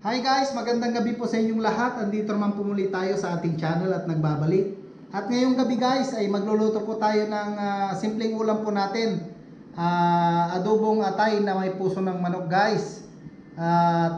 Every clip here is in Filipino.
Hi guys, magandang gabi po sa inyong lahat. Andito naman po muli tayo sa ating channel at nagbabalik. At ngayong gabi guys ay magluluto po tayo ng simpleng ulam po natin. Adobong atay na may puso ng manok guys. At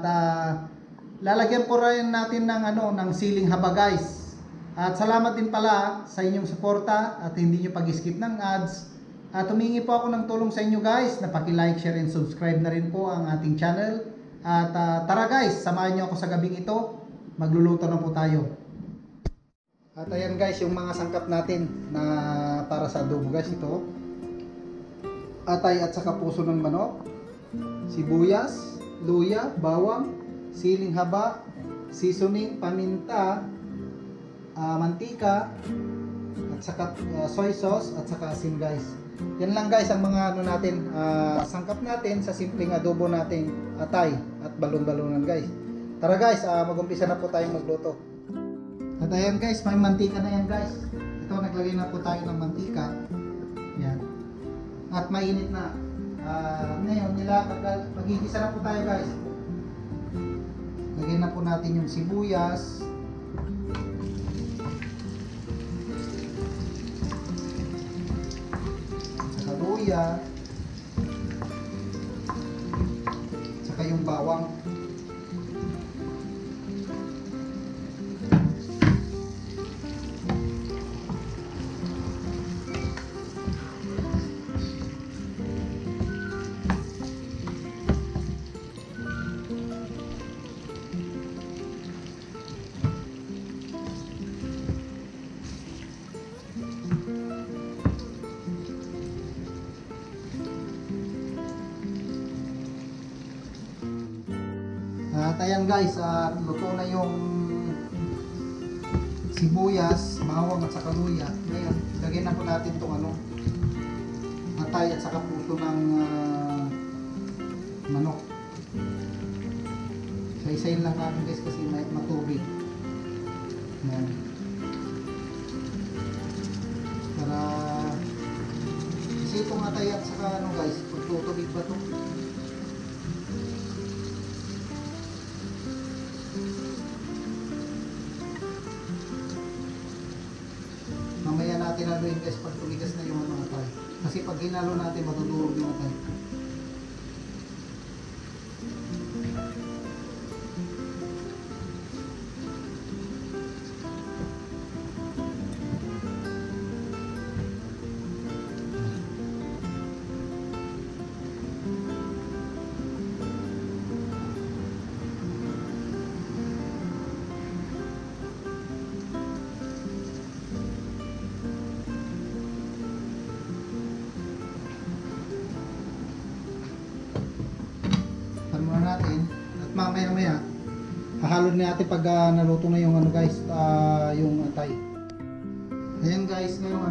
lalagyan po rin natin ng siling haba guys. At salamat din pala sa inyong suporta at hindi nyo pag-skip ng ads. At humingi po ako ng tulong sa inyo guys na paki-like, share and subscribe na rin po ang ating channel. At tara guys, samahan nyo ako sa gabing ito. Magluluto na po tayo. At ayan guys, yung mga sangkap natin na para sa adobo guys. Ito atay at saka puso ng manok, sibuyas, luya, bawang, siling haba, seasoning, paminta, mantika, at saka soy sauce at saka asin guys. Yan lang guys ang mga natin, sangkap natin sa simpleng adobo natin atay at balon-balonan guys. Tara guys, mag-umpisa na po tayong magluto. At ayan guys, may mantika na yan guys. Ito, naglagay na po tayo ng mantika. Yan. At mainit na. Ngayon, magigisa na po tayo guys. Lagyan na po natin yung sibuyas. Luya, saka yung bawang. At ayan guys, luto na yung sibuyas, bawang at saka luya. Ngayon, lagyan na po natin itong atay at saka puso ng manok. Isa-isayin lang natin guys kasi may matubig. Ayan. Para kasi itong atay at saka guys, pagtutubig ba ito? Mamaya natin haluin guys pag tumigas na yung atay. Kasi pag hinalo natin matudurog yung atay. Natin at mamaya hahalo na natin pag naluto na yung guys, yung atay. Ayan guys, ngayong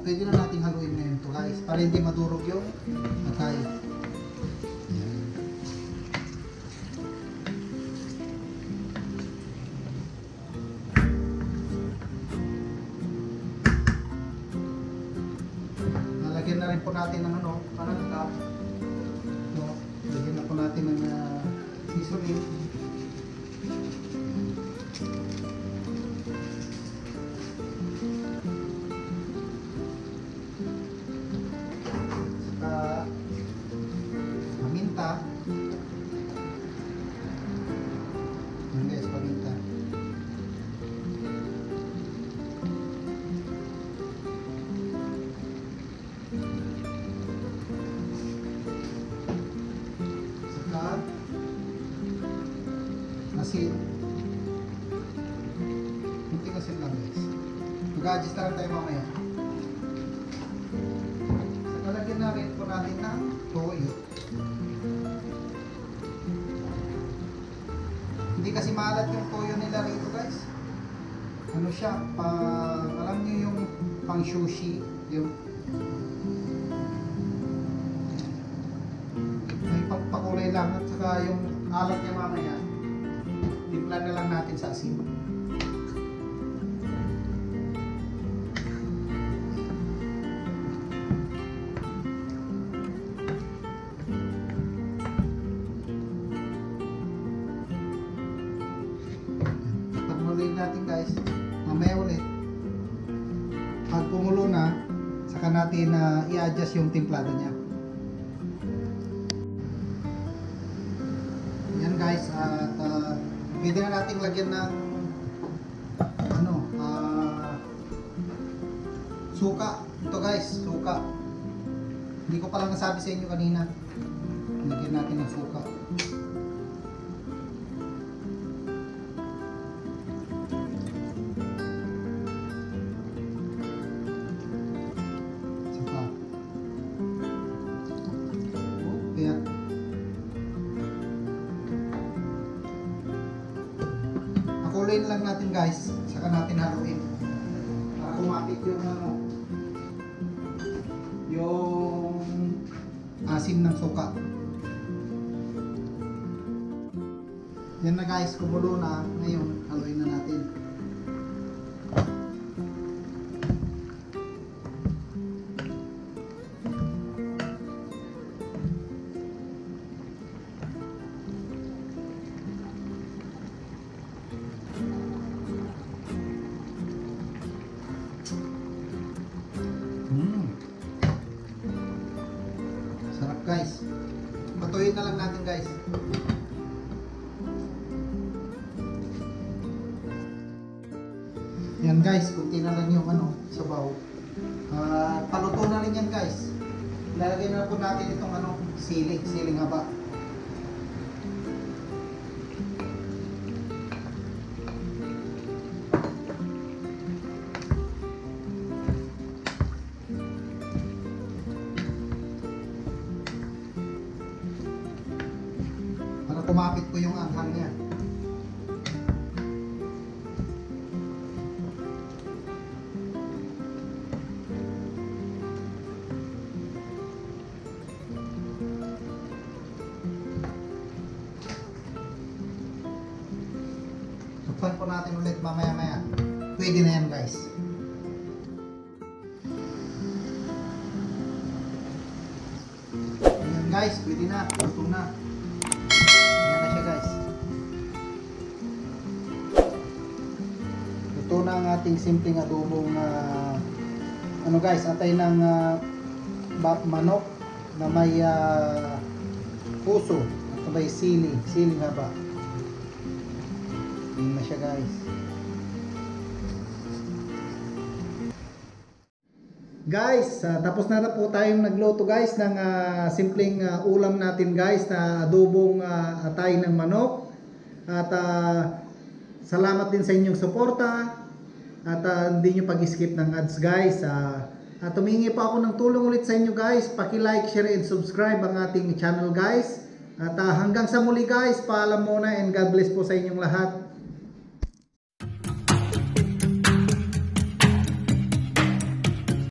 pwede na nating haluin ngayon to guys para hindi madurog yung atay. Nalagyan na rin po natin ng parang lagyan na po natin ng seasoning. Saka paminta. Yan guys, paminta. Asin. Kunting asin lang guys. Mag-adjust na lang tayo mamaya. Saka lagyan na rin po natin ng toyo. Hindi kasi maalat yung toyo nila rito guys. Ano siya, alam nyo yung pang sushi, yung may pakulay lang at saka yung alat niya mamaya. Timplan na lang natin sa asin. natin guys. Mamaya ulit. Pag kumulo na, saka natin i-adjust yung timplada niya. Yan guys, at pwede na natin lagyan ng suka. Ito guys, suka. Hindi ko palang nasabi sa inyo kanina. Lagyan natin ng suka. Suka. Kaya pakuloyin lang natin guys, saka natin haluin para kumapit yung yung asim ng suka. Yan na guys, kumulo na. Ngayon, haluin na natin. Sarap guys. Patuyin na lang natin guys. Yan guys, kunti na lang yung sabaw. Paluto na rin yan guys. Ilalagay na po natin itong siling haba. Para kumapit po yung anghang niya. Sukpan po natin ulit mamaya-maya. Pwede na yan guys. Ayan guys, pwede na. Luto na. Ayan na siya guys. Luto na ang ating simpleng adobong guys, atay ng manok na may puso at may siling haba. Ayan na siya guys. Guys, tapos na po tayong nagluto guys ng simpleng ulam natin guys na adobong atay ng manok. At salamat din sa inyong suporta at hindi nyo pag-skip ng ads guys. At humingi pa ako ng tulong ulit sa inyo guys. Paki-like, share and subscribe ang ating channel guys. At hanggang sa muli guys, paalam muna and God bless po sa inyong lahat.